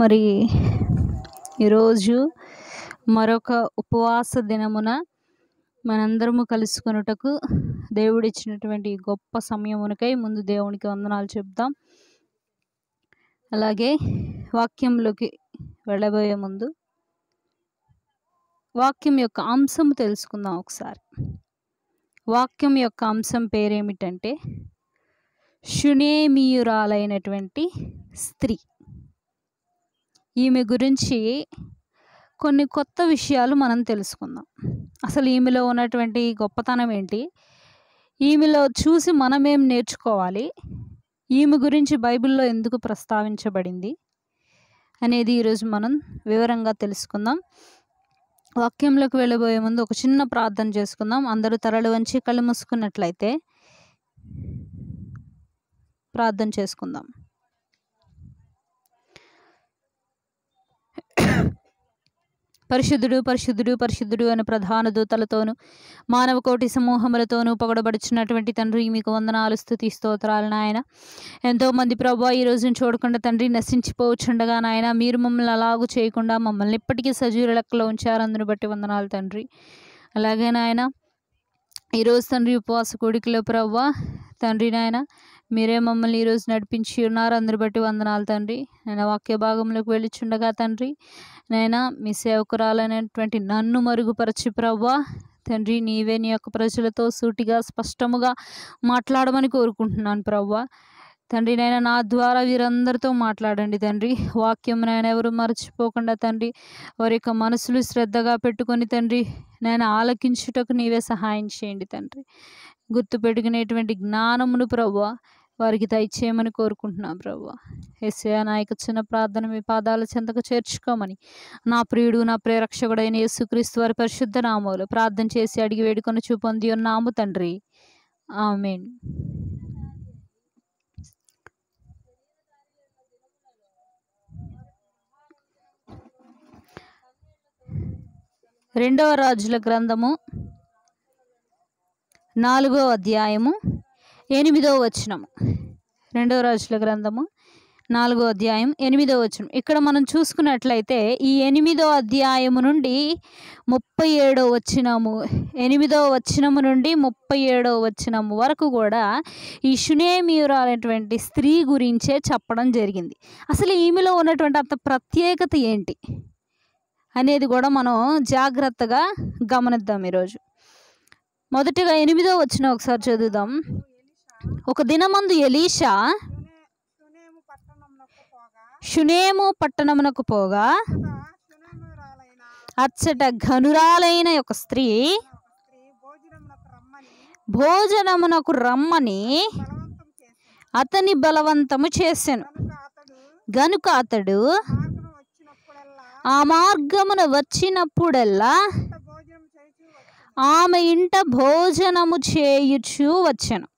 మరి ఈరోజు మరొక ఉపవాస దినమున మనందరము కలుసుకొనుటకు దేవుడిచ్చినటువంటి గొప్ప సమయమునకై ముందు దేవునికి వందనాలు చెప్దాం. అలాగే వాక్యంలోకి వెళ్ళబోయే ముందు వాక్యం యొక్క అంశం తెలుసుకుందాం. ఒకసారి వాక్యం యొక్క అంశం పేరేమిటంటే షునేమీయురాలైనటువంటి స్త్రీ. ఈమె గురించి కొన్ని కొత్త విషయాలు మనం తెలుసుకుందాం. అసలు ఈమెలో ఉన్నటువంటి గొప్పతనం ఏంటి, ఈమెలో చూసి మనమేం నేర్చుకోవాలి, ఈమె గురించి బైబిల్లో ఎందుకు ప్రస్తావించబడింది అనేది ఈరోజు మనం వివరంగా తెలుసుకుందాం. వాక్యంలోకి వెళ్ళబోయే ముందు ఒక చిన్న ప్రార్థన చేసుకుందాం. అందరూ తలలు వంచి కళ్ళు మూసుకున్నట్లయితే ప్రార్థన చేసుకుందాం. పరిశుద్ధుడు పరిశుద్ధుడు పరిశుద్ధుడు అని ప్రధాన దూతలతోనూ మానవ కోటి సమూహములతోనూ పొగడబడుచున్నటువంటి తండ్రి, మీకు వందనాలు, స్తుతి, స్తోత్రాలు నాయన. ఎంతోమంది ప్రభువా ఈ రోజును చూడకుండా తండ్రి నశించిపోవచ్చుండగా నాయన మీరు మమ్మల్ని అలాగూ చేయకుండా మమ్మల్ని ఇప్పటికీ సజీవ లెక్కలో ఉంచారు. అందును బట్టి వందనాలు తండ్రి. అలాగే నాయన ఈరోజు తండ్రి ఉపవాస కూడికలో ప్రభువా తండ్రి నాయన మీరే మమ్మల్ని ఈరోజు నడిపించి ఉన్నారు. అందరు బట్టి వందనాలు తండ్రి. నేను వాక్య భాగంలోకి వెళ్ళిచుండగా తండ్రి నైనా మీ సేవకురాలైనటువంటి నన్ను మరుగుపరచి ప్రభువా తండ్రి నీవే నీ యొక్క ప్రజలతో సూటిగా స్పష్టముగా మాట్లాడమని కోరుకుంటున్నాను ప్రభువా తండ్రి. నైనా నా ద్వారా వీరందరితో మాట్లాడండి తండ్రి. వాక్యం నాయన ఎవరు మర్చిపోకుండా తండ్రి వారి యొక్క మనసులు శ్రద్ధగా పెట్టుకొని తండ్రి నేను ఆలకించుటకు నీవే సహాయం చేయండి తండ్రి. గుర్తుపెట్టుకునేటువంటి జ్ఞానమును ప్రభువా వారికి దయచేయమని కోరుకుంటున్నాం ప్రభువా. యేసయ్యా నా యొక్క చిన్న ప్రార్థన మీ పాదాల చెంతకు చేర్చుకోమని నా ప్రియుడు నా ప్రియరక్షకుడైన యేసుక్రీస్తు వారి పరిశుద్ధ నామములో ప్రార్థన చేసి అడిగి వేడుకొని చూపొంది ఉన్నాము తండ్రి. ఆమేన్. రెండవ రాజుల గ్రంథము 4వ అధ్యాయము 8వ వచనము. రెండవ రాజుల గ్రంథము 4వ అధ్యాయం 8వ వచనం. ఇక్కడ మనం చూసుకున్నట్లయితే ఈ 8వ అధ్యాయము నుండి 37వ వచనము 8వ వచనము నుండి 37వ వచనము వరకు కూడా ఈ షునేమీయురాలైనటువంటి స్త్రీ గురించే చెప్పడం జరిగింది. అసలు ఈమెలో ఉన్నటువంటి అంత ప్రత్యేకత ఏంటి అనేది కూడా మనం జాగ్రత్తగా గమనిద్దాం. ఈరోజు మొదటిగా 8వ వచనం ఒకసారి చదువుదాం. ఒక దినమందు ఎలీషా షునేము పట్టణమునకు పోగా అచ్చట ఘనురాలైన ఒక స్త్రీ భోజనమునకు రమ్మని అతని బలవంతము చేసెను. గనుక అతడు ఆ మార్గమున వచ్చినప్పుడల్లా ఆమె ఇంట భోజనము చేయుచు వచ్చెను.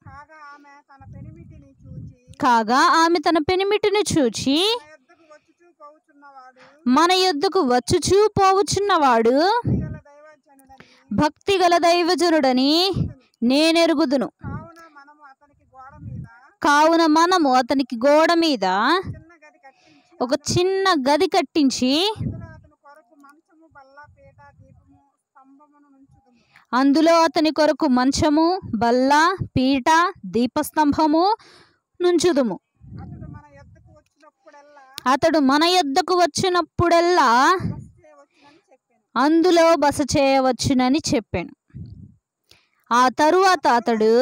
కాగా ఆమె తన పెనిమిటిని చూచి మన యొద్దకు వచ్చుచూ పోవుచున్నవాడు భక్తి గల దైవజనుడని నేనెరుగుదును. కావున మనము అతనికి గోడ మీద ఒక చిన్న గది కట్టించి అందులో అతని కొరకు మంచము, బల్ల, పీట, దీపస్తంభము నుంచుదుము. అతడు మన యొద్దకు వచ్చినప్పుడల్లా అందులో బస చేయవచ్చునని చెప్పాను. ఆ తరువాత అతడు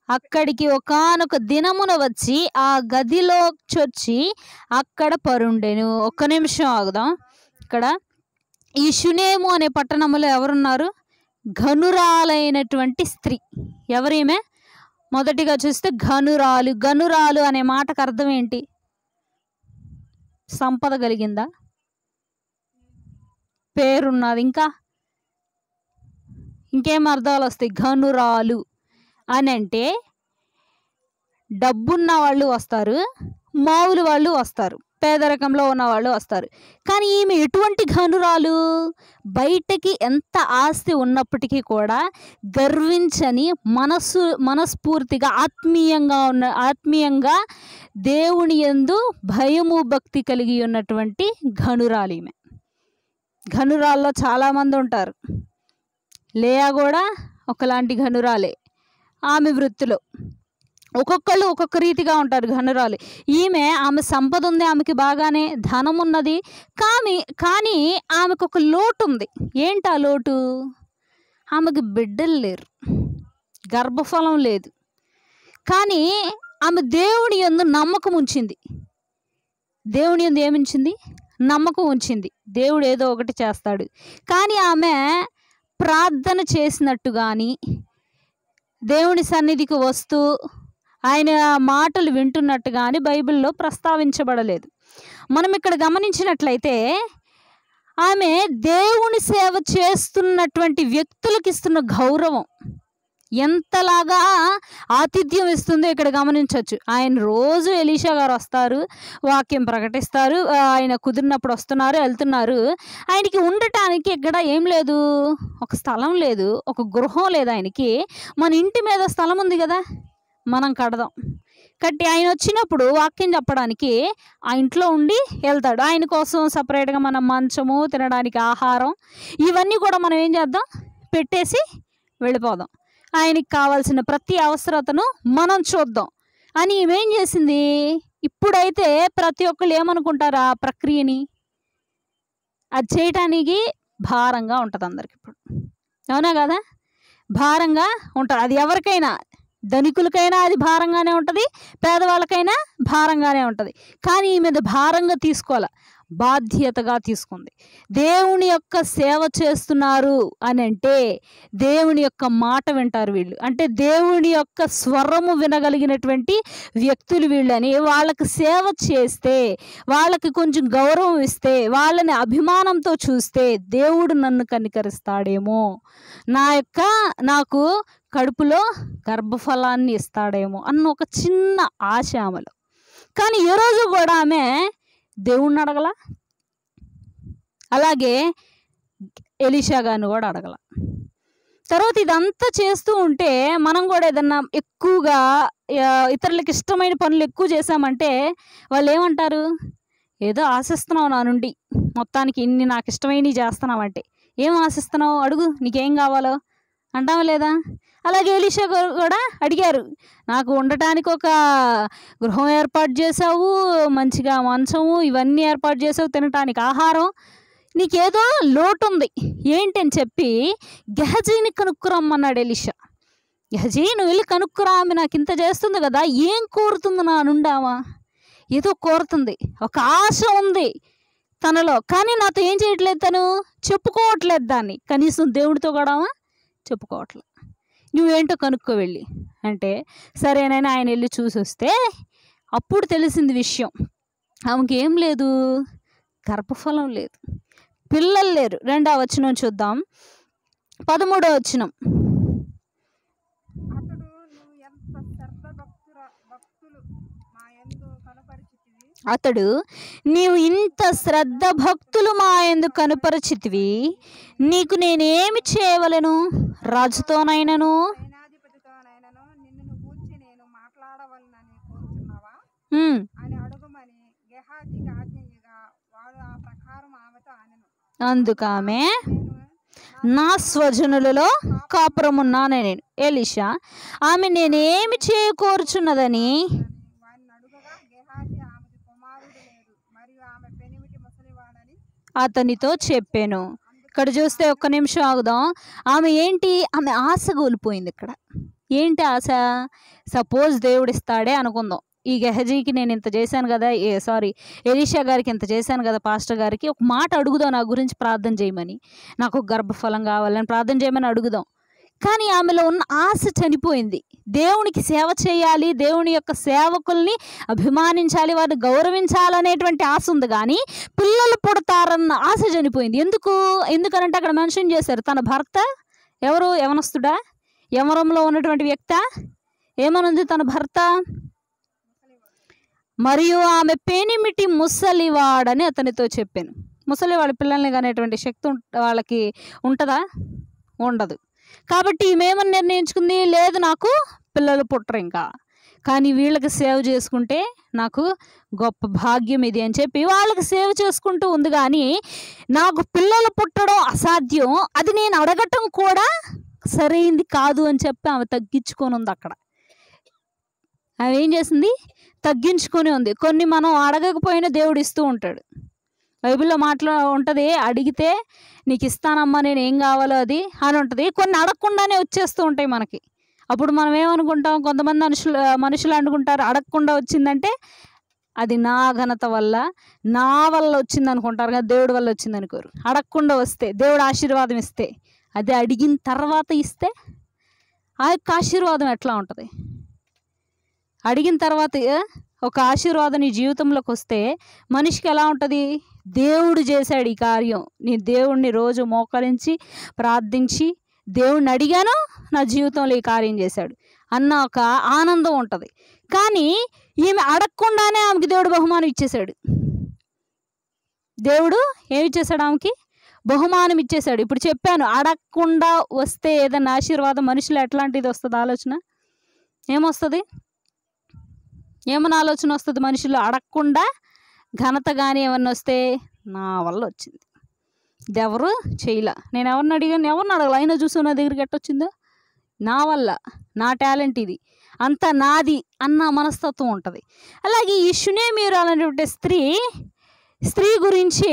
అక్కడికి ఒకానొక దినమున వచ్చి ఆ గదిలో చొచ్చి అక్కడ పరుండెను. ఒక్క నిమిషం ఆగుదాం. ఇక్కడ ఈ షునేము అనే పట్టణంలో ఎవరున్నారు? ఘనురాలైనటువంటి స్త్రీ. ఎవరేమే? మొదటిగా చూస్తే ఘనురాలు. ఘనురాలు అనే మాటకు అర్థం ఏంటి? సంపద కలిగిందా? పేరున్నది. ఇంకా ఇంకేం అర్థాలు వస్తాయి? ఘనురాలు అని అంటే డబ్బున్న వాళ్ళు వస్తారు, మామూలు వాళ్ళు వస్తారు, పేదరికంలో ఉన్నవాళ్ళు వస్తారు. కానీ ఈమె ఎటువంటి ఘనురాలు, బయటకి ఎంత ఆస్తి ఉన్నప్పటికీ కూడా గర్వించని మనస్ఫూర్తిగా ఆత్మీయంగా దేవుని యందు భయము భక్తి కలిగి ఉన్నటువంటి ఘనురాలు ఈమె. ఘనురాల్లో చాలామంది ఉంటారు. లేయా కూడా ఒకలాంటి ఘనురాలే. ఆమె వృత్తిలో ఒక్కొక్కళ్ళు ఒక్కొక్క రీతిగా ఉంటారు ఘనురాలు. ఆమె సంపద ఉంది, ఆమెకి బాగానే ధనం ఉన్నది. కానీ ఆమెకు ఒక లోటు ఉంది. ఏంటి ఆ లోటు? ఆమెకు బిడ్డలు లేరు, గర్భఫలం లేదు. కానీ ఆమె దేవుని యందు నమ్మకం ఉంచింది. దేవుని యందు ఏముంచింది? నమ్మకం ఉంచింది. దేవుడు ఏదో ఒకటి చేస్తాడు. కానీ ఆమె ప్రార్థన చేసినట్టు కానీ, దేవుని సన్నిధికి వస్తూ ఆయన మాటలు వింటున్నట్టు కానీ బైబిల్లో ప్రస్తావించబడలేదు. మనం ఇక్కడ గమనించినట్లయితే ఆమె దేవుని సేవ చేస్తున్నటువంటి వ్యక్తులకు ఇస్తున్న గౌరవం ఎంతలాగా ఆతిథ్యం ఇస్తుందో ఇక్కడ గమనించవచ్చు. ఆయన రోజు ఎలీషా గారు వస్తారు, వాక్యం ప్రకటిస్తారు, ఆయన కుదిరినప్పుడు వస్తున్నారు, వెళ్తున్నారు. ఆయనకి ఉండటానికి ఇక్కడ ఏం లేదు, ఒక స్థలం లేదు, ఒక గృహం లేదు ఆయనకి. మన ఇంటి మీద స్థలం ఉంది కదా, మనం కట్టి ఆయన వచ్చినప్పుడు వాక్యం చెప్పడానికి ఆ ఇంట్లో ఉండి వెళ్తాడు. ఆయన కోసం సపరేట్గా మనం మంచము, తినడానికి ఆహారం, ఇవన్నీ కూడా మనం ఏం చేద్దాం, పెట్టేసి వెళ్ళిపోదాం. ఆయనకి కావాల్సిన ప్రతి అవసరతను మనం చూద్దాం అని ఏమేం చేసింది. ఇప్పుడైతే ప్రతి ఒక్కళ్ళు ఏమనుకుంటారు, ఆ ప్రక్రియని అది చేయటానికి భారంగా ఉంటుంది అందరికి. ఇప్పుడు అవునా కదా, భారంగా ఉంటుంది. అది ఎవరికైనా, ధనికులకైనా అది భారంగానే ఉంటుంది, పేదవాళ్ళకైనా భారంగానే ఉంటుంది. కానీ ఈ మీద భారంగా తీసుకోవాలి, బాధ్యతగా తీసుకుంది. దేవుని యొక్క సేవ చేస్తున్నారు అని అంటే దేవుని యొక్క మాట వింటారు వీళ్ళు, అంటే దేవుని యొక్క స్వరము వినగలిగినటువంటి వ్యక్తులు వీళ్ళని. వాళ్ళకి సేవ చేస్తే, వాళ్ళకి కొంచెం గౌరవం ఇస్తే, వాళ్ళని అభిమానంతో చూస్తే దేవుడు నన్ను కనికరిస్తాడేమో, నాకు కడుపులో గర్భఫలాన్ని ఇస్తాడేమో అన్న ఒక చిన్న ఆశ ఆమెలో. కానీ ఏ రోజు కూడా ఆమె దేవుణ్ణి అడగల, అలాగే ఎలీషా గారిని కూడా అడగల. తర్వాత ఇదంతా చేస్తూ ఉంటే మనం కూడా ఏదన్నా ఎక్కువగా ఇతరులకు ఇష్టమైన పనులు ఎక్కువ చేసామంటే వాళ్ళు ఏమంటారు, ఏదో ఆశిస్తున్నావు నా నుండి, మొత్తానికి ఇన్ని నాకు ఇష్టమైనవి చేస్తున్నావంటే ఏం ఆశిస్తున్నావు, అడుగు, నీకేం కావాలో అంటావా లేదా? అలాగే ఎలీషా కూడా అడిగారు, నాకు ఉండటానికి ఒక గృహం ఏర్పాటు చేసావు, మంచిగా మంచము ఇవన్నీ ఏర్పాటు చేసావు, తినటానికి ఆహారం, నీకేదో లోటు ఉంది ఏంటి అని చెప్పి గెహజీని కనుక్కురమ్మన్నాడు ఎలీషా. గెహజీ, నువ్వు వెళ్ళి కనుక్కురా, ఆమె నాకు ఇంత చేస్తుంది కదా, ఏం కోరుతుంది నా నుండావా? ఏదో కోరుతుంది, ఒక ఆశ ఉంది తనలో, కానీ నాతో ఏం చేయట్లేదు, తను చెప్పుకోవట్లేదు దాన్ని, కనీసం దేవుడితో కూడా చెప్పుకోవట్లేదు. నువ్వేంటో కనుక్కో వెళ్ళి అంటే, సరేనైనా ఆయన వెళ్ళి చూసి వస్తే అప్పుడు తెలిసింది విషయం. ఆమెకి ఏం లేదు, గర్భఫలం లేదు, పిల్లలు లేరు. 2వ వచనం చూద్దాం, 13వ వచనం. అతడు, నీవు ఇంత శ్రద్ధ భక్తులు మా యందు కనుపరచితివి, నీకు నేనేమి చేయవలెను? రాజుతోనైనను అందుకామె, నా స్వజనులలో కాపురమున్నానే నేను. ఎలీషా, ఆమె నేనేమి చేయకూర్చున్నదని అతనితో చెప్పాను. ఇక్కడ చూస్తే ఒక్క నిమిషం ఆగుదాం. ఆమె ఆశ కోల్పోయింది. ఇక్కడ ఏంటి ఆశ? సపోజ్ దేవుడు ఇస్తాడే అనుకుందాం, ఈ గెహజీకి నేను ఇంత చేశాను కదా, ఎలీషా గారికి ఇంత చేశాను కదా, పాస్టర్ గారికి ఒక మాట అడుగుదాం, నా గురించి ప్రార్థన చేయమని, నాకు గర్భఫలం కావాలని ప్రార్థన చేయమని అడుగుదాం. కానీ ఆమెలో ఉన్న ఆశ చనిపోయింది. దేవునికి సేవ చేయాలి, దేవుని యొక్క సేవకుల్ని అభిమానించాలి, వారిని గౌరవించాలనేటువంటి ఆశ ఉంది, కానీ పిల్లలు పుడతారన్న ఆశ చనిపోయింది. ఎందుకనంటే అక్కడ మెన్షన్ చేశారు, తన భర్త ఎవరు? యవనస్తుడా? యవనంలో ఉన్నటువంటి వ్యక్త? ఏమనుంది తన భర్త? మరియు ఆమె పెనిమిటి ముసలివాడని అతనితో చెప్పాను. ముసలివాడి పిల్లల్ని కనేటువంటి శక్తి వాళ్ళకి ఉంటుందా? ఉండదు. కాబట్టి ఈమెమని నిర్ణయించుకుంది, లేదు నాకు పిల్లలు పుట్టరు ఇంకా, కానీ వీళ్ళకి సేవ చేసుకుంటే నాకు గొప్ప భాగ్యం ఇది అని చెప్పి వాళ్ళకి సేవ చేసుకుంటూ ఉంది. కానీ నాకు పిల్లలు పుట్టడం అసాధ్యం, అది నేను అడగటం కూడా సరైంది కాదు అని చెప్పి ఆమె తగ్గించుకొని ఉంది. అక్కడ ఆమె ఏం చేసింది? తగ్గించుకొని ఉంది. కొన్ని మనం అడగకపోయినా దేవుడు ఇస్తూ ఉంటాడు. బైబిల్లో ఉంటుంది, అడిగితే నీకు ఇస్తానమ్మా, నేను ఏం కావాలో అది అని ఉంటుంది. కొన్ని అడగకుండానే వచ్చేస్తూ ఉంటాయి మనకి. అప్పుడు మనం ఏమనుకుంటాం? కొంతమంది మనుషులు అనుకుంటారు, అడగకుండా వచ్చిందంటే అది నా ఘనత వల్ల, నా వల్ల వచ్చింది అనుకుంటారు, కానీ దేవుడి వల్ల వచ్చింది అనుకోరు. అడగకుండా వస్తే, దేవుడు ఆశీర్వాదం ఇస్తే, అది అడిగిన తర్వాత ఇస్తే ఆ యొక్క ఆశీర్వాదం ఎట్లా ఉంటుంది? అడిగిన తర్వాత ఒక ఆశీర్వాదం నీ జీవితంలోకి వస్తే మనిషికి ఎలా ఉంటుంది? దేవుడు చేశాడు ఈ కార్యం, నీ దేవుడిని రోజు మోకరించి ప్రార్థించి దేవుడిని అడిగాను, నా జీవితంలో ఈ కార్యం చేశాడు అన్న ఒక ఆనందం ఉంటుంది. కానీ ఈమె అడగకుండానే ఆమెకి దేవుడు బహుమానం ఇచ్చేశాడు. దేవుడు ఏమి ఇచ్చేశాడు? ఆమెకి బహుమానం ఇచ్చేశాడు. ఇప్పుడు చెప్పాను, అడగకుండా వస్తే ఏదైనా ఆశీర్వాదం మనుషులు ఎట్లాంటిది వస్తుంది? ఆలోచన ఏమొస్తుంది? ఏమన్నా ఆలోచన వస్తుంది మనుషులు? అడగకుండా ఘనత కానీ ఏమన్నా వస్తే నా వల్ల వచ్చింది, ఇది ఎవరు చేయలే, నేను ఎవరిని అడిగాను, ఎవరిని అడగల, అయినా చూసు నా దగ్గరికి ఎట్టొచ్చిందో, నా వల్ల, నా టాలెంట్ ఇది, అంతా నాది అన్న మనస్తత్వం ఉంటుంది. అలాగే ఈ షునేమీయురాలు అనేటువంటి స్త్రీ గురించి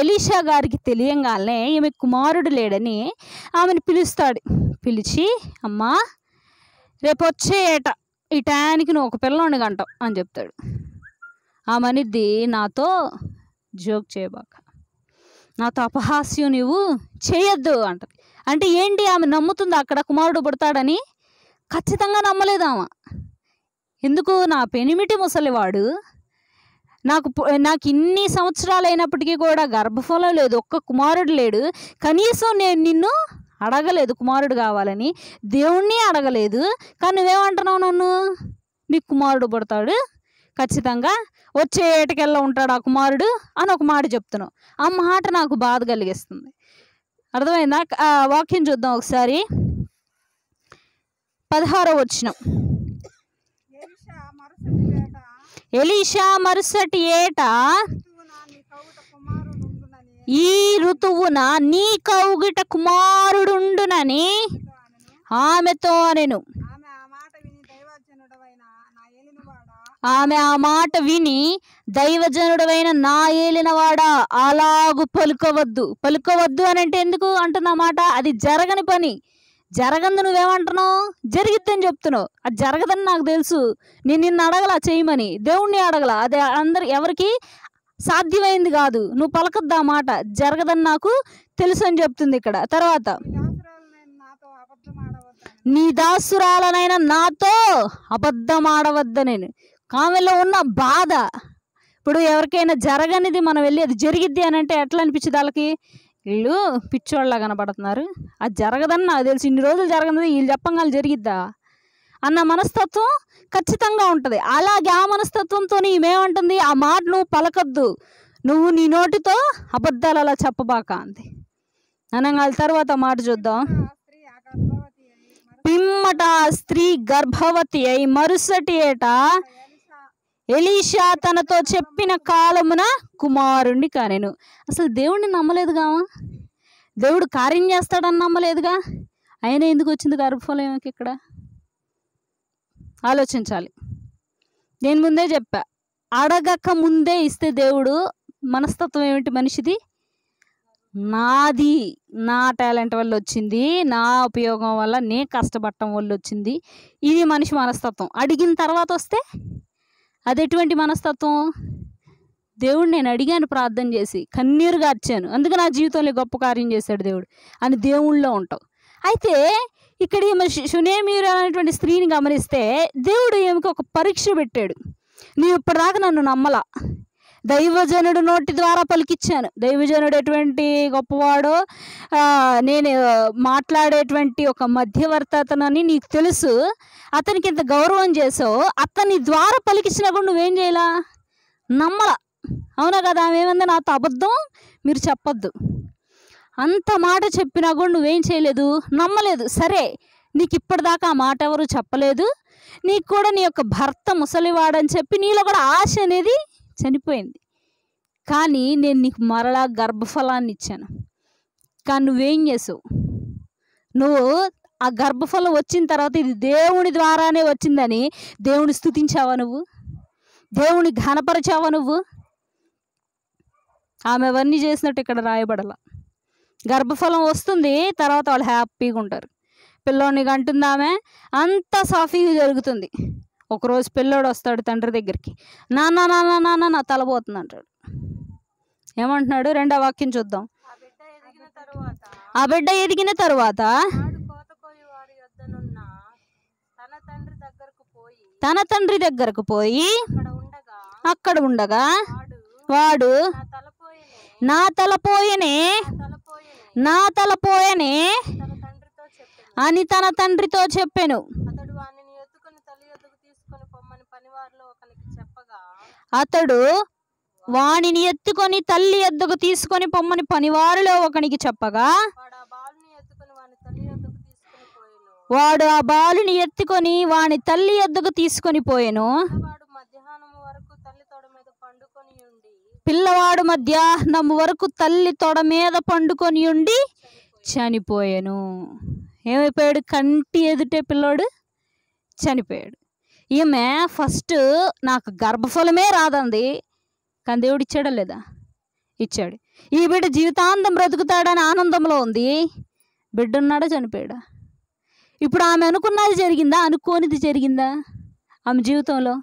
ఎలీషా గారికి తెలియంగానే ఈమె కుమారుడు లేడని ఆమెను పిలుస్తాడు. పిలిచి, అమ్మా రేపు వచ్చే ఏట ఈ టయానికి నువ్వు ఒక పిల్లోని కంటావు అని చెప్తాడు. ఆమె అనిద్ది, నాతో జోక్ చేయబాక, నాతో అపహాస్యం నువ్వు చేయొద్దు అంటది. అంటే ఏంటి? ఆమె నమ్ముతుంది అక్కడ కుమారుడు పుడతాడని? ఖచ్చితంగా నమ్మలేదు ఆమె. ఎందుకు? నా పెనిమిటి ముసలివాడు, నాకు ఇన్ని సంవత్సరాలు అయినప్పటికీ కూడా గర్భఫలం లేదు, ఒక్క కుమారుడు లేడు, కనీసం నేను నిన్ను అడగలేదు కుమారుడు కావాలని, దేవుణ్ణి అడగలేదు, కానీ నువ్వేమంటున్నావు నన్ను? నీకు కుమారుడు పుడతాడు, ఖచ్చితంగా వచ్చే ఏటకెల్లా ఉంటాడు ఆ కుమారుడు అని ఒక మాట చెప్తున్నావు. ఆ మాట నాకు బాధ కలిగిస్తుంది. అర్థమైందా? వాక్యం చూద్దాం ఒకసారి. 16వ వచనం. ఎలీషా మరుసటి ఏట ఈ ఋతువున నీ కౌగిట కుమారుడుండునని ఆమెతో అనెను. ఆమె ఆ మాట విని, దైవజనుడవైన నా ఏలినవాడా అలాగు పలుకోవద్దు అని అంటే ఎందుకు అంటున్నా మాట? అది జరగని పని, జరగందు. నువ్వేమంటున్నావు? జరిగిద్దని చెప్తున్నావు. అది జరగదని నాకు తెలుసు, నేను నిన్ను అడగలా చేయమని, దేవుణ్ణి అడగల, అది ఎవరికి సాధ్యమైంది కాదు, నువ్వు పలకద్దు ఆ మాట, జరగదని నాకు తెలుసు అని చెప్తుంది ఇక్కడ. తర్వాత, నీ దాసురాలనైనా నాతో అబద్ధం ఆడవద్దనేను. ఆమెలో ఉన్న బాధ. ఇప్పుడు ఎవరికైనా జరగనిది మనం వెళ్ళి అది జరిగిద్ది అని అంటే ఎట్లా అనిపించింది వాళ్ళకి? వీళ్ళు పిచ్చోళ్ళ కనపడుతున్నారు, అది జరగదని నాకు తెలుసు, ఇన్ని రోజులు జరగనిది వీళ్ళు చెప్పంగా జరిగిద్దా అన్న మనస్తత్వం ఖచ్చితంగా ఉంటుంది. అలాగే ఆ మనస్తత్వంతో ఈమెమంటుంది, ఆ మాట నువ్వు పలకద్దు, నువ్వు నీ నోటితో అబద్ధాలు అలా చెప్పబాక అంది అనగా. తర్వాత మాట చూద్దాం. పిమ్మట స్త్రీ గర్భవతి అయి మరుసటి ఏట ఎలీషా తనతో చెప్పిన కాలమున కుమారుణ్ణి కనెను. అసలు దేవుణ్ణి నమ్మలేదుగా, దేవుడు కార్యం చేస్తాడని నమ్మలేదుగా, అయినా ఎందుకు వచ్చింది గర్భఫలం ఇక్కడ? ఆలోచించాలి. నేను ముందే చెప్పా, అడగక ముందే ఇస్తే దేవుడు మనస్తత్వం ఏమిటి మనిషిది? నాది, నా టాలెంట్ వల్ల వచ్చింది, నా ఉపయోగం వల్ల, నే కష్టపడటం వల్ల వచ్చింది, ఇది మనిషి మనస్తత్వం. అడిగిన తర్వాత వస్తే అది ఎటువంటి మనస్తత్వం? దేవుడు నేను అడిగాను, ప్రార్థన చేసి కన్నీరుగా వచ్చాను, అందుకే నా జీవితంలో గొప్ప కార్యం చేశాడు దేవుడు అని దేవుళ్ళలో ఉంటావు. అయితే ఇక్కడ ఈమె షునేమీయురాలు అనేటువంటి స్త్రీని గమనిస్తే దేవుడు ఈమెకు ఒక పరీక్ష పెట్టాడు. నీవు ఇప్పటిదాకా నన్ను నమ్మలా, దైవజనుడు నోటి ద్వారా పలికిచ్చాను. దైవజనుడు ఎటువంటి గొప్పవాడో, నేను మాట్లాడేటువంటి ఒక మధ్యవర్తి అతనని నీకు తెలుసు. అతనికి ఇంత గౌరవం చేసావు, అతని ద్వారా పలికిచ్చినా కూడా నువ్వేం చేయాలా? నమ్మలా. అవునా కదా? ఆమె ఏమంది, నాతో అబద్ధం మీరు చెప్పొద్దు. అంత మాట చెప్పినా కూడా నువ్వేం చేయలేదు, నమ్మలేదు. సరే, నీకు ఇప్పటిదాకా ఆ మాట ఎవరు చెప్పలేదు, నీకు కూడా నీ యొక్క భర్త ముసలివాడని చెప్పి నీలో కూడా ఆశ అనేది చనిపోయింది. కానీ నేను నీకు మరలా గర్భఫలాన్ని ఇచ్చాను. కానీ నువ్వేం చేసావు? నువ్వు ఆ గర్భఫలం వచ్చిన తర్వాత ఇది దేవుని ద్వారానే వచ్చిందని దేవుని స్తుతించావా? నువ్వు దేవుని ఘనపరిచావా? నువ్వు ఆమె అవన్నీ చేసినట్టు ఇక్కడ రాయబడాల. గర్భఫలం వస్తుంది, తర్వాత వాళ్ళు హ్యాపీగా ఉంటారు. పిల్లోడిని కంటుంది ఆమె, అంత సాఫీగా జరుగుతుంది. ఒకరోజు పిల్లోడు వస్తాడు తండ్రి దగ్గరికి, నాన్న నాన్న నాన్న నా తలపోతుంది అంటాడు. ఏమంటున్నాడు? రెండో వాక్యం చూద్దాం. ఆ బిడ్డ ఎదిగిన తరువాత తన తండ్రి దగ్గరకు పోయి అక్కడ ఉండగా వాడు నా తలపోయనే అని తన తండ్రితో చెప్పాను. అతడు వానిని ఎత్తుకొని తల్లి యొద్దకు తీసుకొని పొమ్మని పనివారిలో ఒకనికి చెప్పగా వాడు ఆ బాలుని ఎత్తుకొని వాని తల్లి యొద్దకు తీసుకొని పోయెను. పిల్లవాడు మధ్యాహ్నం వరకు తల్లి తొడ మీద పండుకొని ఉండి చనిపోయాను. ఏమైపోయాడు? కంటి ఎదుటే పిల్లోడు చనిపోయాడు. ఈమె ఫస్ట్ నాకు గర్భఫలమే రాదంది, కానీ దేవుడు ఇచ్చాడా లేదా? ఇచ్చాడు. ఈ బిడ్డ జీవితాంతం బ్రతుకుతాడని ఆనందంలో ఉంది. బిడ్డ ఉన్నాడా, చనిపోయాడా? ఇప్పుడు ఆమె అనుకున్నది జరిగిందా, అనుకోనిది జరిగిందా ఆమె జీవితంలో?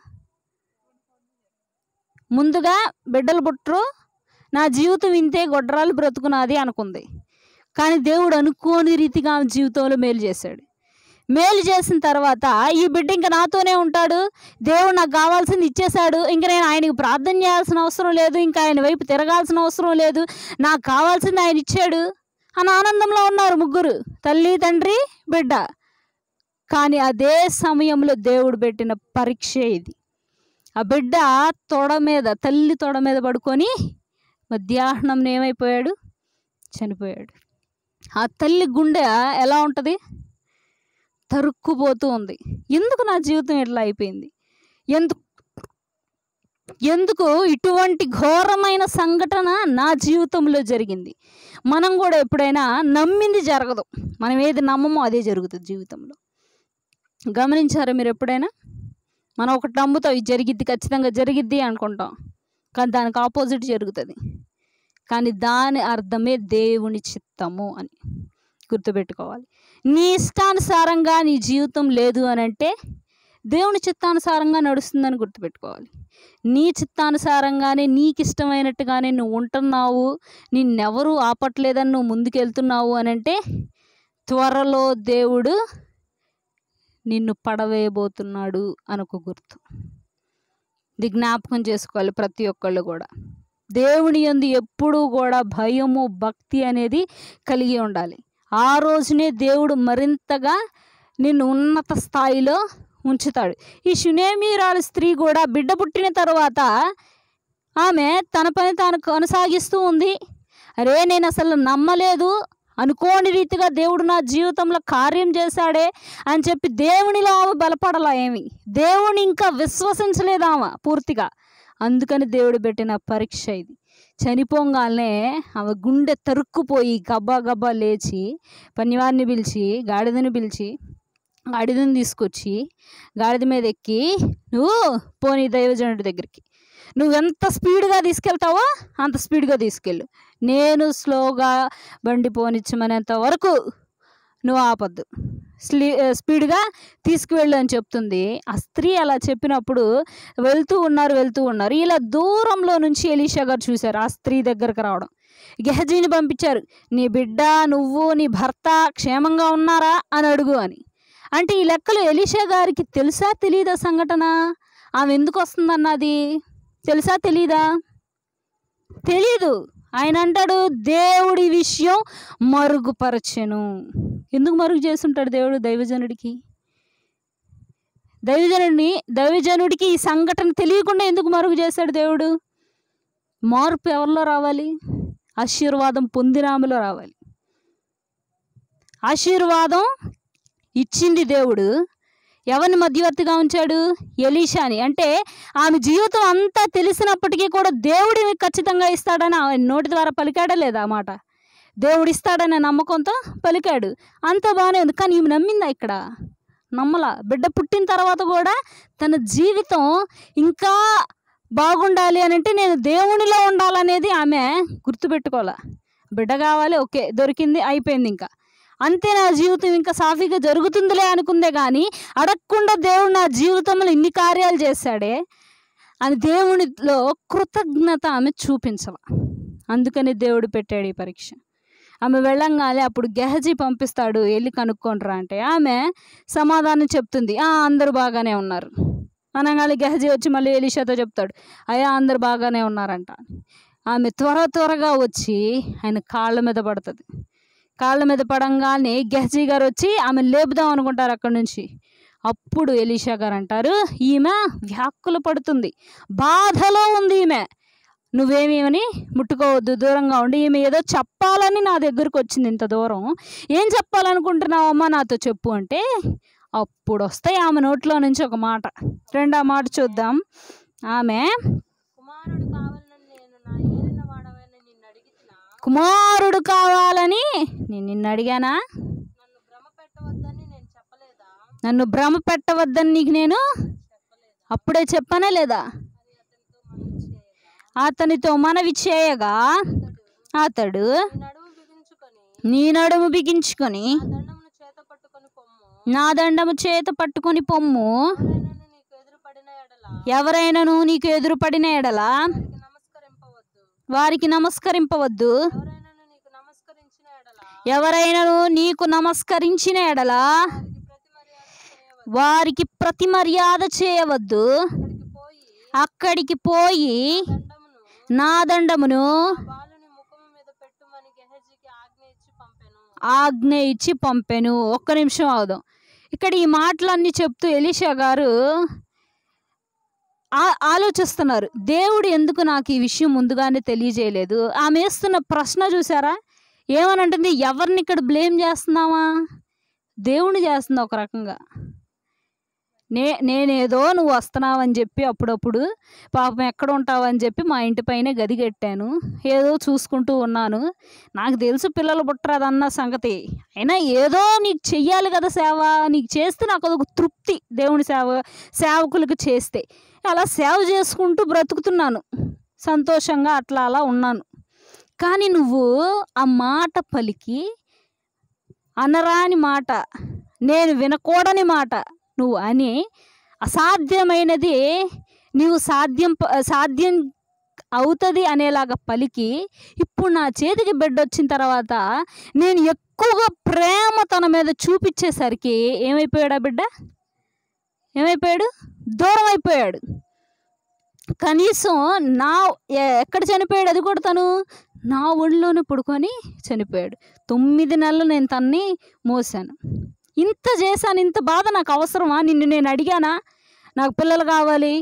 ముందుగా బిడ్డలు పుట్టరు, నా జీవితం ఇంతే, గొడ్రాలు బ్రతుకున్నది అనుకుంది. కానీ దేవుడు అనుకోని రీతిగా ఆమె జీవితంలో మేలు చేశాడు. మేలు చేసిన తర్వాత ఈ బిడ్డ ఇంకా నాతోనే ఉంటాడు, దేవుడు నాకు కావాల్సింది ఇచ్చేశాడు, ఇంకా నేను ఆయనకు ప్రార్థన చేయాల్సిన అవసరం లేదు, ఇంకా ఆయన వైపు తిరగాల్సిన అవసరం లేదు, నాకు కావాల్సింది ఆయన ఇచ్చాడు అని ఆనందంలో ఉన్నారు ముగ్గురు, తల్లి తండ్రి బిడ్డ. కానీ అదే సమయంలో దేవుడు పెట్టిన పరీక్ష ఇది. ఆ బిడ్డ తల్లి తొడ మీద పడుకొని మధ్యాహ్నం ఏమైపోయాడు? చనిపోయాడు. ఆ తల్లి గుండె ఎలా ఉంటుంది? తరుక్కుపోతూ ఉంది. ఎందుకు నా జీవితం ఇట్లా అయిపోయింది? ఎందుకు ఇటువంటి ఘోరమైన సంఘటన నా జీవితంలో జరిగింది? మనం కూడా ఎప్పుడైనా నమ్మింది జరగదు, మనం ఏది నమ్మమో అదే జరుగుతుంది జీవితంలో. గమనించారా మీరు ఎప్పుడైనా? మనం ఒకటి నమ్ముతాం, ఇది జరిగిద్ది, ఖచ్చితంగా జరిగిద్ది అనుకుంటాం, కానీ దానికి ఆపోజిట్ జరుగుతుంది. కానీ దాని అర్థమే దేవుని చిత్తము అని గుర్తుపెట్టుకోవాలి. నీ ఇష్టానుసారంగా నీ జీవితం లేదు అని అంటే దేవుని చిత్తానుసారంగా నడుస్తుందని గుర్తుపెట్టుకోవాలి. నీ చిత్తానుసారంగానే, నీకు ఇష్టమైనట్టుగానే నువ్వు ఉంటున్నావు, నిన్నెవరూ ఆపట్లేదని నువ్వు ముందుకెళ్తున్నావు అని అంటే త్వరలో దేవుడు నిన్ను పడవేయబోతున్నాడు అనొక గుర్తు. ఇది జ్ఞాపకం చేసుకోవాలి ప్రతి ఒక్కళ్ళు కూడా. దేవుని యందు ఎప్పుడూ కూడా భయము, భక్తి అనేది కలిగి ఉండాలి. ఆ రోజునే దేవుడు మరింతగా నిన్ను ఉన్నత స్థాయిలో ఉంచుతాడు. ఈ షునేమీరాలు స్త్రీ కూడా బిడ్డ పుట్టిన తర్వాత ఆమె తన పని తాను కొనసాగిస్తూ ఉంది. అరే, నేను అసలు నమ్మలేదు, అనుకోని రీతిగా దేవుడు నా జీవితంలో కార్యం చేశాడే అని చెప్పి దేవునిలో ఆమె బలపడలా, ఏమి దేవుని ఇంకా విశ్వసించలేదామా పూర్తిగా. అందుకని దేవుడు పెట్టిన పరీక్ష ఇది. చనిపోగానే ఆమె గుండె తరుక్కుపోయి గబ్బా గబ్బా లేచి పనివారిని పిలిచి, గాడిదని పిలిచి, గాడిదని తీసుకొచ్చి గాడిద మీద ఎక్కి, నువ్వు పోనీ దైవజనుడి దగ్గరికి, నువ్వెంత స్పీడ్గా తీసుకెళ్తావో అంత స్పీడ్గా తీసుకెళ్ళు, నేను స్లోగా బండి పోనిచ్చమనేంత వరకు నువ్వు ఆపద్దు, స్పీడ్గా తీసుకువెళ్ళు అని చెప్తుంది. ఆ స్త్రీ అలా చెప్పినప్పుడు వెళ్తూ ఉన్నారు. ఇలా దూరంలో నుంచి ఎలీషా గారు చూశారు ఆ స్త్రీ దగ్గరకు రావడం. గెహజీని పంపించారు, నీ బిడ్డ, నువ్వు, నీ భర్త క్షేమంగా ఉన్నారా అని అడుగు అని. అంటే ఈ లెక్కలు ఎలీషా గారికి తెలుసా తెలీదా? సంఘటన ఆమె ఎందుకు వస్తుందన్నది తెలుసా తెలీదా? తెలీదు. ఆయన అంటాడు దేవుడి విషయం మరుగుపరచెను. ఎందుకు మరుగు చేస్తుంటాడు దేవుడు దైవజనుడికి? దైవజనుడికి ఈ సంఘటన తెలియకుండా ఎందుకు మరుగు చేశాడు దేవుడు? మార్పు ఎవరిలో రావాలి? ఆశీర్వాదం పొందిన ఆమెలో రావాలి. ఆశీర్వాదం ఇచ్చింది దేవుడు. ఎవరిని మధ్యవర్తిగా ఉంచాడు? ఎలీషాని. అంటే ఆమె జీవితం అంతా తెలిసినప్పటికీ కూడా దేవుడు ఖచ్చితంగా ఇస్తాడని ఆయన నోటి ద్వారా పలికాడా లేదా ఆ మాట? దేవుడు ఇస్తాడనే నమ్మకంతో పలికాడు. అంత బాగానే ఉంది. కానీ ఈమె నమ్మిందా? ఇక్కడ నమ్మలా. బిడ్డ పుట్టిన తర్వాత కూడా తన జీవితం ఇంకా బాగుండాలి అని అంటే నేను దేవునిలో ఉండాలనేది ఆమె గుర్తుపెట్టుకోవాలా. బిడ్డ కావాలి, ఓకే, దొరికింది, అయిపోయింది, ఇంకా అంతే, నా జీవితం ఇంకా సాఫీగా జరుగుతుందిలే అనుకుందే. కానీ అడగకుండా దేవుడు నా జీవితంలో ఇన్ని కార్యాలు చేశాడే అని దేవునిలో కృతజ్ఞత ఆమె చూపించాల. అందుకని దేవుడు పెట్టాడు ఈ పరీక్ష. ఆమె వెళ్ళంగానే అప్పుడు గెహజీ పంపిస్తాడు, వెళ్ళి కనుక్కుంటారా అంటే ఆమె సమాధానం చెప్తుంది, అందరూ బాగానే ఉన్నారు అనగానే గెహజీ వచ్చి మళ్ళీ ఎలీషాతో చెప్తాడు, అయ్యా అందరు బాగానే ఉన్నారంట. ఆమె త్వరగా వచ్చి ఆయన కాళ్ళ మీద పడుతుంది. కాళ్ళ మీద పడంగానే గెహజీ గారు వచ్చి ఆమె లేపుదాం అనుకుంటారు అక్కడి నుంచి. అప్పుడు ఎలీషా గారు అంటారు, ఈమె వ్యాకులు పడుతుంది, బాధలో ఉంది ఈమె, నువ్వేమేమని ముట్టుకోవద్దు, దూరంగా ఉండి, ఈమె ఏదో చెప్పాలని నా దగ్గరకు వచ్చింది ఇంత దూరం, ఏం చెప్పాలనుకుంటున్నావమ్మా నాతో చెప్పు అంటే అప్పుడు వస్తాయి ఆమె నోట్లో నుంచి ఒక మాట. రెండో మాట చూద్దాం. ఆమె కుమారుడు కావాలని నేను నిన్ను అడిగానా? నన్ను భ్రమ పెట్టవద్దని నీకు నేను అప్పుడే చెప్పానా లేదా? అతనితో మనవి చేయగా అతడు నీ నడుము బిగించుకొని నా దండము చేత పట్టుకొని పొమ్ము, ఎవరైనాను నీకు ఎదురుపడిన ఎడల వారికి నమస్కరింపవద్దు, ఎవరైనాను నీకు నమస్కరించిన ఎడల వారికి ప్రతి మర్యాద చేయవద్దు, అక్కడికి పోయి నా దండమును ఆజ్ఞ ఇచ్చి పంపెను. ఒక్క నిమిషం అవుదాం. ఇక్కడ ఈ మాటలన్నీ చెప్తూ ఎలీషా గారు ఆలోచిస్తున్నారు, దేవుడు ఎందుకు నాకు ఈ విషయం ముందుగానే తెలియజేయలేదు? ఆమె వేస్తున్న ప్రశ్న చూసారా? ఏమనంటుంది, ఎవరిని ఇక్కడ బ్లేమ్ చేస్తున్నావా? దేవుని చేస్తుంది ఒక రకంగా. నేనేదో నువ్వు వస్తున్నావని చెప్పి అప్పుడప్పుడు పాపం ఎక్కడ ఉంటావని చెప్పి మా ఇంటి పైనే గది కట్టాను, ఏదో చూసుకుంటూ ఉన్నాను, నాకు తెలుసు పిల్లలు పుట్టరాదన్న సంగతి, అయినా ఏదో నీకు చెయ్యాలి కదా సేవ, నీకు చేస్తే నాకు అదొక తృప్తి, దేవుని సేవకులకు చేస్తే అలా సేవ చేసుకుంటూ బ్రతుకుతున్నాను సంతోషంగా, అలా ఉన్నాను. కానీ నువ్వు ఆ మాట పలికి, అనరాని మాట, నేను వినకూడని మాట నువ్వు అని, అసాధ్యమైనది నువ్వు సాధ్యం అవుతుంది అనేలాగా పలికి, ఇప్పుడు నా చేతికి బిడ్డ వచ్చిన తర్వాత నేను ఎక్కువగా ప్రేమ తన మీద చూపించేసరికి ఏమైపోయాడు ఆ బిడ్డ? ఏమైపోయాడు? దూరం అయిపోయాడు. కనీసం ఎక్కడ చనిపోయాడు? అది కూడా తను నా ఒళ్ళోనే పడుకొని చనిపోయాడు. 9 నెలలు నేను తన్ని మోసాను, ఇంత చేశాను, ఇంత బాధ నాకు అవసరమా? నిన్ను నేను అడిగానా నాకు పిల్లలు కావాలి,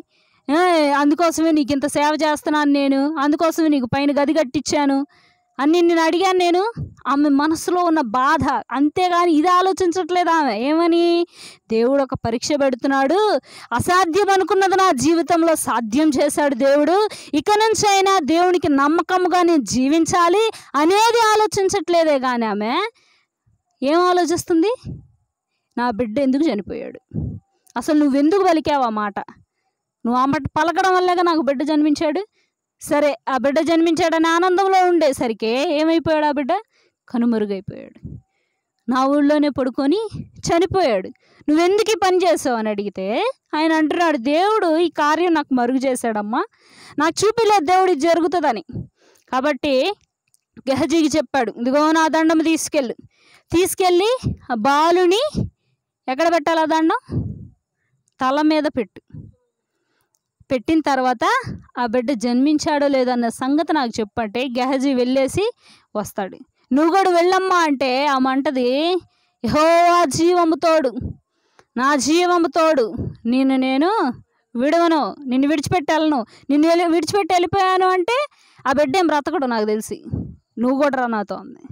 అందుకోసమే నీకు ఇంత సేవ చేస్తున్నాను నేను, అందుకోసమే నీకు పైన గది కట్టించాను అని నిన్ను అడిగాను నేను? ఆమె మనసులో ఉన్న బాధ, అంతేగాని ఇది ఆలోచించట్లేదు ఆమె. ఏమని? దేవుడు ఒక పరీక్ష పెడుతున్నాడు, అసాధ్యం అనుకున్నది నా జీవితంలో సాధ్యం చేశాడు దేవుడు, ఇక నుంచి అయినా దేవునికి నమ్మకంగా నేను జీవించాలి అనేది ఆలోచించట్లేదే. కానీ ఆమె ఏం ఆలోచిస్తుంది? నా బిడ్డ ఎందుకు చనిపోయాడు, అసలు నువ్వెందుకు పలికావు ఆ మాట, నువ్వు ఆ మాట పలకడం వల్లగా నాకు బిడ్డ జన్మించాడు. సరే, ఆ బిడ్డ జన్మించాడని ఆనందంలో ఉండేసరికి ఏమైపోయాడు? ఆ బిడ్డ కనుమరుగైపోయాడు, నా ఊళ్ళోనే పడుకొని చనిపోయాడు. నువ్వెందుకు ఈ పని చేసావు అని అడిగితే ఆయన అంటున్నాడు, దేవుడు ఈ కార్యం నాకు మరుగు చేశాడమ్మా, నాకు చూపిలేదు దేవుడు ఇది జరుగుతుందని. కాబట్టి గెహజీకి చెప్పాడు, ఇదిగో నా దండం తీసుకెళ్ళి ఆ బాలుని ఎక్కడ పెట్టాలి? ఆ దండం తల మీద పెట్టు. పెట్టిన తర్వాత ఆ బిడ్డ జన్మించాడో లేదన్న సంగతి నాకు చెప్పంటే గెహజీ వెళ్ళేసి వస్తాడు. నువ్వు కూడా వెళ్ళమ్మా అంటే ఆమె అంటది, యెహోవా జీవము తోడు, నా జీవము తోడు, నేను విడవను, నిన్ను విడిచిపెట్టాలను, నిన్ను విడిచిపెట్టి వెళ్ళిపోయాను అంటే ఆ బిడ్డ ఏం బ్రతకడు నాకు తెలిసి. నువ్వు కూడా రా నాతో అంది.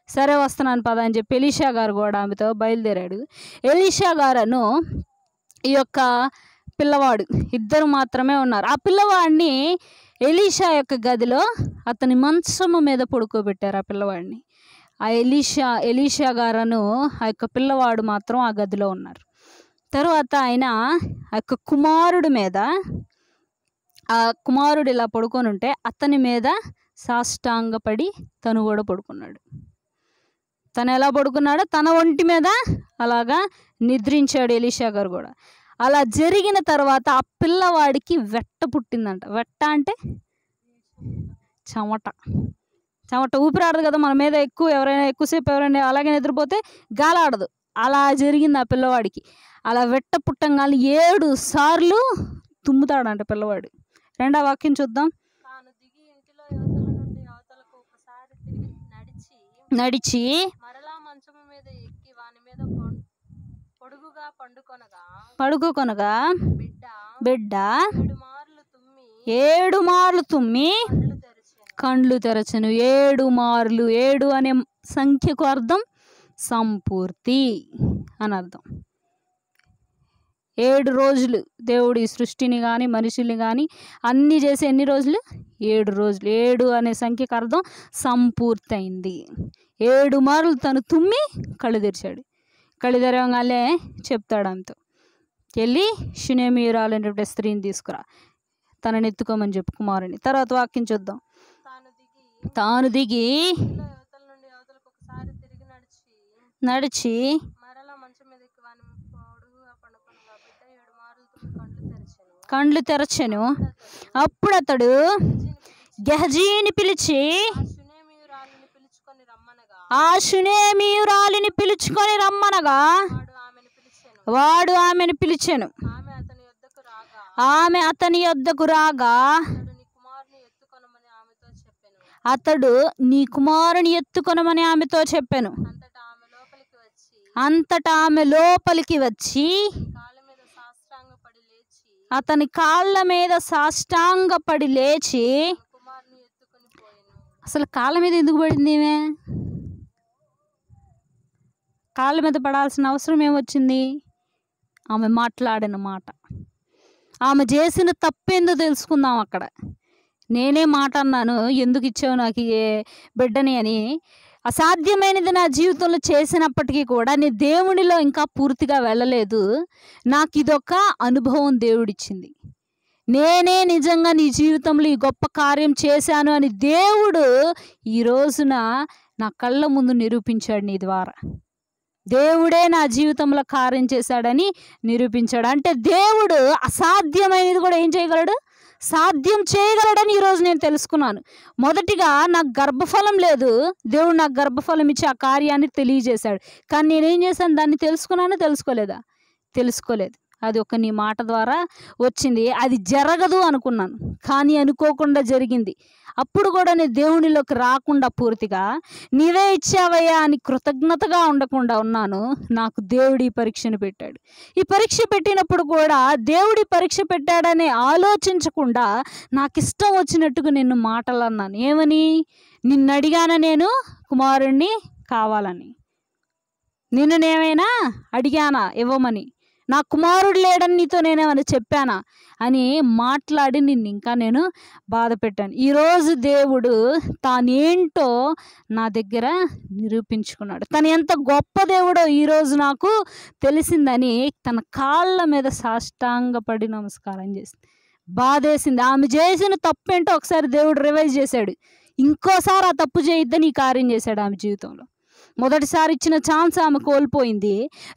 సరే వస్తున్నాను పద అని చెప్పి ఎలీషా గారు కూడా ఆమెతో బయలుదేరాడు. ఎలీషా గారును ఈ యొక్క పిల్లవాడు ఇద్దరు మాత్రమే ఉన్నారు. ఆ పిల్లవాడిని ఎలీషా యొక్క గదిలో అతని మంచము మీద పడుకోబెట్టారు. ఆ పిల్లవాడిని ఆ ఎలీషా గారును ఆ యొక్క పిల్లవాడు మాత్రం ఆ గదిలో ఉన్నారు. తర్వాత ఆయన ఆ యొక్క కుమారుడి మీద, ఆ కుమారుడు ఇలా పడుకొని ఉంటే అతని మీద సాష్టాంగపడి తను కూడా పడుకున్నాడు. తను ఎలా పడుకున్నాడో తన ఒంటి మీద అలాగా నిద్రించాడు ఎలీషా గారు కూడా. అలా జరిగిన తర్వాత ఆ పిల్లవాడికి వెట్ట పుట్టిందంట. వెట్ట అంటే చెమట. ఊపిరాడదు కదా మన మీద ఎవరైనా ఎక్కువసేపు ఎవరైనా అలాగే నిద్రపోతే గాలాడదు. అలా జరిగింది ఆ పిల్లవాడికి. అలా వెట్ట పుట్టంగానే 7 సార్లు తుమ్ముతాడంట పిల్లవాడు. రెండో వాక్యం చూద్దాం. నడిచి మరలా మంచము మీద ఎక్కి వాని మీద పడుకోకొనగా బిడ్డ 7 మార్లు తుమ్మి కండ్లు తెరచెను. 7 మార్లు. 7 అనే సంఖ్యకు అర్థం సంపూర్తి అని అర్థం. 7 రోజులు దేవుడు ఈ సృష్టిని కానీ మనుషుల్ని కానీ అన్నీ చేసి ఎన్ని రోజులు? 7 రోజులు. 7 అనే సంఖ్యకు అర్థం సంపూర్తి అయింది. 7 మార్లు తను తుమ్మి కళ్ళు తెరిచాడు. కళ్ళు తెరవగానే చెప్తాడు ఆమెతో, వెళ్ళి షునేమీయురాలు అనేటువంటి స్త్రీని తీసుకురా, తనని ఎత్తుకోమని చెప్పు కుమారుని. తర్వాత వాక్యం చూద్దాం. తాను దిగి నడిచి కండ్లు తెరచెను. అప్పుడు అతడు గెహజీని పిలిచి ఆ షునేమీయురాలిని పిలుచుకొని రమ్మనగా వాడు ఆమెను పిలిచెను. ఆమె అతని యొద్దకు రాగా అతడు నీ కుమారుని ఎత్తుకొనమని ఆమెతో చెప్పెను. అంతటా ఆమె లోపలికి వచ్చి అతని కాళ్ళ మీద సాష్టాంగపడి లేచి, అసలు కాళ్ళ మీద ఎందుకు పడింది? ఈమె కాళ్ళ మీద పడాల్సిన అవసరం ఏమొచ్చింది? ఆమె మాట్లాడిన మాట, ఆమె చేసిన తప్పేందో తెలుసుకుందాం. అక్కడ నేనే మాట అన్నాను, ఎందుకు ఇచ్చావు నాకు ఏ బిడ్డని అని. అసాధ్యమైనది నా జీవితంలో చేసినప్పటికీ కూడా నేను దేవునిలో ఇంకా పూర్తిగా వెళ్ళలేదు. నాకు ఇదొక అనుభవం దేవుడిచ్చింది. నేనే నిజంగా నీ జీవితంలో ఈ గొప్ప కార్యం చేశాను అని దేవుడు ఈ రోజున నా కళ్ళ ముందు నిరూపించాడు. నీ ద్వారా దేవుడే నా జీవితంలో కార్యం చేశాడని నిరూపించాడు. అంటే దేవుడు అసాధ్యమైనది కూడా ఏం చేయగలడు? సాధ్యం చేయగలడని ఈరోజు నేను తెలుసుకున్నాను. మొదటిగా నాకు గర్భఫలం లేదు, దేవుడు నాకు గర్భఫలం ఇచ్చి ఆ కార్యాన్ని తెలియజేశాడు. కానీ నేనేం చేశాను? దాన్ని తెలుసుకున్నాను. తెలుసుకోలేదు. అది ఒక నీ మాట ద్వారా వచ్చింది. అది జరగదు అనుకున్నాను, కానీ అనుకోకుండా జరిగింది. అప్పుడు కూడా నేను దేవునిలోకి రాకుండా పూర్తిగా నీవే ఇచ్చావయ్యా అని కృతజ్ఞతగా ఉండకుండా ఉన్నాను. నాకు దేవుడి పరీక్షను పెట్టాడు. ఈ పరీక్ష పెట్టినప్పుడు కూడా దేవుడి పరీక్ష పెట్టాడని ఆలోచించకుండా నాకు ఇష్టం వచ్చినట్టుగా నిన్ను మాటలు అన్నాను. ఏమని? నిన్ను అడిగానా నేను కుమారుణ్ణి కావాలని? నిన్ను నేమైనా అడిగానా ఇవ్వమని? నా కుమారుడు లేడని నీతో నేనేమని చెప్పానా అని మాట్లాడి నిన్ను ఇంకా నేను బాధ పెట్టాను. ఈరోజు దేవుడు తానేంటో నా దగ్గర నిరూపించుకున్నాడు. తను ఎంత గొప్ప దేవుడో ఈరోజు నాకు తెలిసిందని తన కాళ్ళ మీద సాష్టాంగపడి నమస్కారం చేసింది. బాధేసింది. ఆమె చేసిన తప్పేంటో ఒకసారి దేవుడు రివైజ్ చేశాడు. ఇంకోసారి ఆ తప్పు చేయొద్దని ఈ కార్యం చేశాడు ఆమె జీవితంలో. మొదటిసారి ఇచ్చిన ఛాన్స్ ఆమె కోల్పోయింది,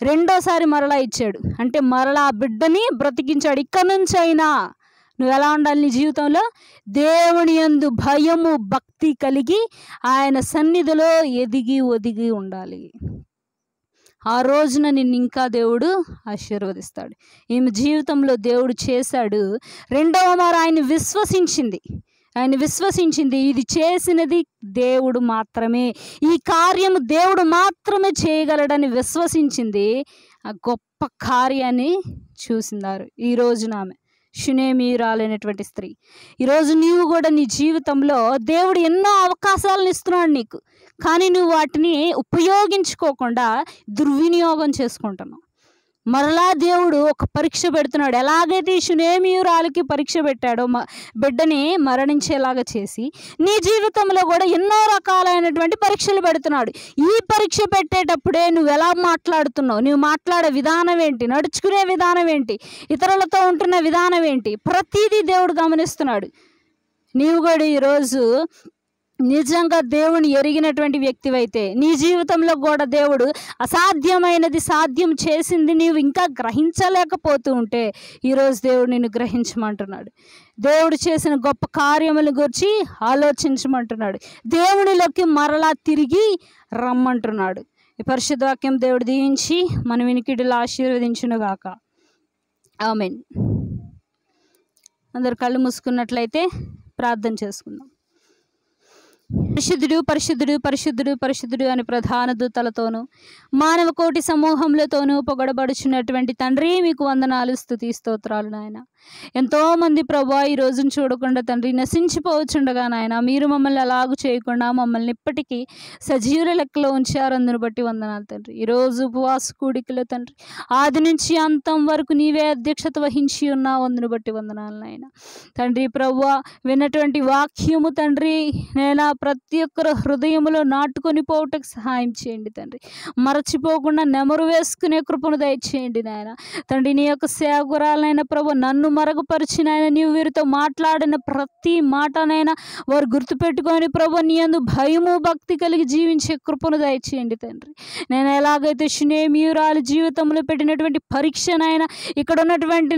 రెండోసారి మరలా ఇచ్చాడు. అంటే మరలా ఆ బిడ్డని బ్రతికించాడు. ఇక్కడి నుంచి అయినా నువ్వు ఎలా ఉండాలి? నీ జీవితంలో దేవుని యందు భయము భక్తి కలిగి ఆయన సన్నిధిలో ఎదిగి ఒదిగి ఉండాలి. ఆ రోజున నిన్ను ఇంకా దేవుడు ఆశీర్వదిస్తాడు. ఈమె జీవితంలో దేవుడు చేశాడు. రెండవ మారు ఆయన విశ్వసించింది ఇది చేసినది దేవుడు మాత్రమే, ఈ కార్యము దేవుడు మాత్రమే చేయగలడని విశ్వసించింది. ఆ గొప్ప కార్యాన్ని చూసినారు. ఈ రోజున ఆమె షునేమీయురాలైనటువంటి స్త్రీ. ఈరోజు నీవు కూడా నీ జీవితంలో దేవుడు ఎన్నో అవకాశాలను ఇస్తున్నాడు నీకు, కానీ నువ్వు వాటిని ఉపయోగించుకోకుండా దుర్వినియోగం చేసుకుంటున్నావు. మరలా దేవుడు ఒక పరీక్ష పెడుతున్నాడు. ఎలాగైతే షునేమీయురాలికి పరీక్ష పెట్టాడో బిడ్డని మరణించేలాగా చేసి, నీ జీవితంలో కూడా ఎన్నో రకాలైనటువంటి పరీక్షలు పెడుతున్నాడు. ఈ పరీక్ష పెట్టేటప్పుడే నువ్వు ఎలా మాట్లాడుతున్నావు, నువ్వు మాట్లాడే విధానం ఏంటి, నడుచుకునే విధానం ఏంటి, ఇతరులతో ఉంటున్న విధానం ఏంటి, ప్రతిదీ దేవుడు గమనిస్తున్నాడు. నీవు కూడా ఈరోజు నిజంగా దేవుని ఎరిగినటువంటి వ్యక్తివైతే, నీ జీవితంలో కూడా దేవుడు అసాధ్యమైనది సాధ్యం చేసింది నీవు ఇంకా గ్రహించలేకపోతూ ఉంటే, ఈరోజు దేవుడు నిన్ను గ్రహించమంటున్నాడు. దేవుడు చేసిన గొప్ప కార్యముల గురించి ఆలోచించమంటున్నాడు. దేవునిలోకి మరలా తిరిగి రమ్మంటున్నాడు. ఈ పరిశుద్ధ వాక్యం దేవుడు దీవించి మన వినికిడిలో ఆశీర్వదించునుగాక. ఆమేన్. అందరు కళ్ళు మూసుకున్నట్లయితే ప్రార్థన చేసుకుందాం. పరిశుద్ధుడు పరిశుద్ధుడు పరిశుద్ధుడు పరిశుద్ధుడు అని ప్రధాన దూతలతోనూ మానవ కోటి సమూహములతోనూ పొగడబడుచున్నటువంటి తండ్రి, మీకు వందనాలు, స్తుతి, స్తోత్రాలు నాయన. ఎంతోమంది ప్రభా ఈ రోజును చూడకుండా తండ్రి నశించిపోవచ్చుండగా నాయన, మీరు మమ్మల్ని అలాగూ చేయకుండా మమ్మల్ని ఇప్పటికీ సజీవుల లెక్కలో ఉంచారు. అందును బట్టి వందనాలు తండ్రి. ఈరోజు ఉపవాస కూడికలో తండ్రి ఆది నుంచి అంతం వరకు నీవే అధ్యక్షత వహించి ఉన్నావు. అందును బట్టి వందనాలు నాయన. తండ్రి ప్రభువా, విన్నటువంటి వాక్యము తండ్రి నేను ప్రతి ఒక్కరు హృదయంలో నాటుకొని పోవటకు సహాయం చేయండి తండ్రి. మరచిపోకుండా నెమరు వేసుకునే కృపను దయచేయండి నాయన. తండ్రి నీ యొక్క సేవకురాలైన ప్రభు నన్ను మరుగుపరిచినైనా నీవు వీరితో మాట్లాడిన ప్రతి మాటనైనా వారు గుర్తుపెట్టుకొని ప్రభు నీ యందు భయము భక్తి కలిగి జీవించే కృపను దయచేయండి తండ్రి. నేను ఎలాగైతే షునేమీయురాలి జీవితంలో పెట్టినటువంటి పరీక్షనైనా ఇక్కడ ఉన్నటువంటి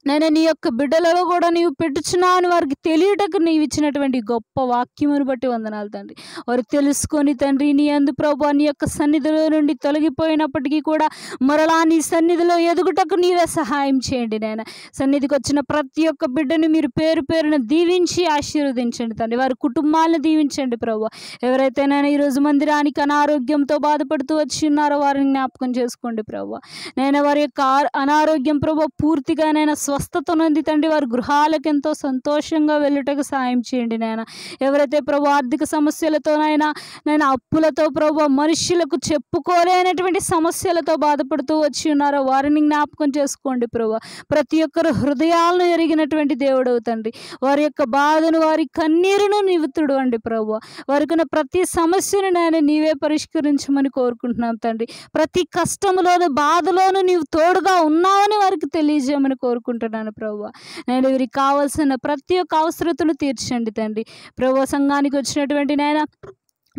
నేను నీ యొక్క బిడ్డలలో కూడా నీవు పెట్టుచున్నావు అని వారికి తెలియటకు నీవు ఇచ్చినటువంటి గొప్ప వాక్యమును బట్టి వందనాలు తండ్రి. వారు తెలుసుకొని తండ్రి నీ యందు ప్రభువా నీ యొక్క సన్నిధిలో నుండి తొలగిపోయినప్పటికీ కూడా మరలా నీ సన్నిధిలో ఎదుగుటకు నీవే సహాయం చేయండి నాయన. సన్నిధికి వచ్చిన ప్రతి ఒక్క బిడ్డను మీరు పేరు పేరున దీవించి ఆశీర్వదించండి తండ్రి. వారి కుటుంబాలను దీవించండి ప్రభువా. ఎవరైతే నేను ఈరోజు మందిరానికి అనారోగ్యంతో బాధపడుతూ వచ్చి ఉన్నారో వారిని జ్ఞాపకం చేసుకోండి ప్రభువా. నేను వారి యొక్క అనారోగ్యం ప్రభువా పూర్తిగా స్వస్థత నొంది తండ్రి వారి గృహాలకు ఎంతో సంతోషంగా వెళ్ళుటకు సాయం చేయండి నాయన. ఎవరైతే ప్రభు ఆర్థిక సమస్యలతోనైనా నేను అప్పులతో ప్రభు మనుషులకు చెప్పుకోలేనటువంటి సమస్యలతో బాధపడుతూ వచ్చి ఉన్నారో వారిని జ్ఞాపకం చేసుకోండి ప్రభు. ప్రతి ఒక్కరు హృదయాలను ఎరిగినటువంటి దేవుడవు తండ్రి. వారి యొక్క బాధను వారి కన్నీరును నీవు తుడవండి ప్రభు. వారికి ఉన్న ప్రతి సమస్యను నేను నీవే పరిష్కరించమని కోరుకుంటున్నాం తండ్రి. ప్రతి కష్టములోను బాధలోను నీవు తోడుగా ఉన్నావని వారికి తెలియజేయమని కోరుకుంటున్నాను ప్రభువా. నేను వీరికి కావాల్సిన ప్రతి ఒక్క అవసరతను తీర్చండి తండ్రి. ప్రభు సంఘానికి వచ్చినటువంటి నాయన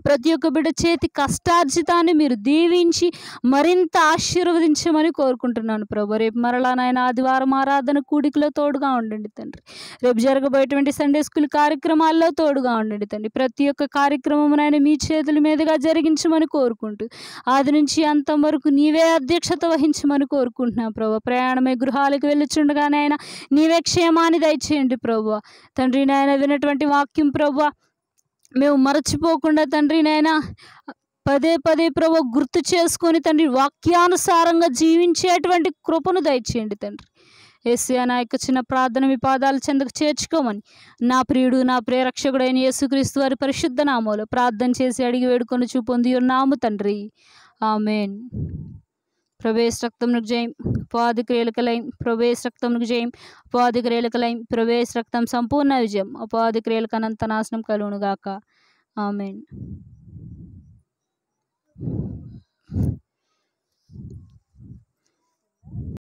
ప్రతి ఒక్క బిడ్డ చేతి కష్టార్జితాన్ని మీరు దీవించి మరింత ఆశీర్వదించమని కోరుకుంటున్నాను ప్రభు. రేపు మరలా నాయన ఆదివారం ఆరాధన కూడికలో తోడుగా ఉండండి తండ్రి. రేపు జరగబోయేటువంటి సండే స్కూల్ కార్యక్రమాల్లో తోడుగా ఉండండి తండ్రి. ప్రతి ఒక్క కార్యక్రమం మీ చేతుల మీదుగా జరిగించమని కోరుకుంటూ ఆది నుంచి అంతం వరకు నీవే అధ్యక్షత వహించమని కోరుకుంటున్నాం ప్రభు. ప్రయాణమై గృహాలకు వెళ్ళుచుండగా నాయన నీవే క్షేమాన్ని దయచేయండి ప్రభు. తండ్రి నాయన విన్నటువంటి వాక్యం ప్రభు మేము మరచిపోకుండా తండ్రి నాయన పదే పదే ప్రభు గుర్తు చేసుకొని తండ్రి వాక్యానుసారంగా జీవించేటువంటి కృపను దయచేయండి తండ్రి. యేసయ్య నా యొక్క చిన్న ప్రార్థన మీ పాదాల చెందకు చేర్చుకోమని నా ప్రియుడు నా ప్రియరక్షకుడైన యేసుక్రీస్తు వారి పరిశుద్ధ నామములో ప్రార్థన చేసి అడిగి వేడుకొని పొంది ఉన్నాము తండ్రి. ఆమేన్. ప్రవేశ రక్తమునకు జయం, అపవాది క్రియలకు లయం. ప్రవేశ రక్తమునకు జయం, అపవాది క్రియలకు లయం. ప్రవేశ రక్తం సంపూర్ణ విజయం, అపవాది క్రియలకు అనంత నాశనం కలుగునుగాక. ఆమేన్.